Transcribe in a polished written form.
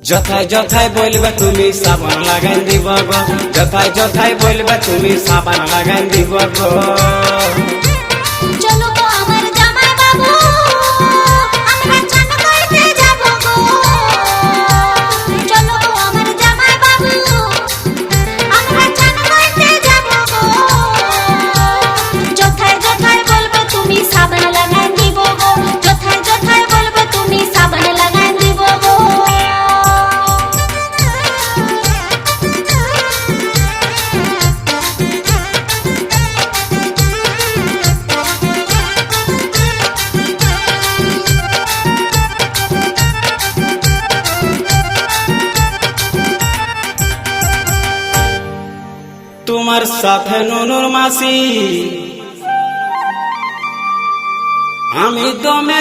যথায় যথায় বলবে তুমি সাবান লাগাই দিব গো, যথায় যথায় বলবে তুমি সাবান লাগাই দিব গো। চলো গো আমার জামাই বাবু, আমরা চান করতে যাব গো। চলো গো আমার জামাই বাবু, আমরা চান করতে যাব গো। যথায় যথায় বলবে তুমি সাবান লাগাই দিব গো, যথায় যথায় বলবে তুমি সাবান লাগাই দিব গো। তোমার সাথে নুনুর মাসি আমি দমে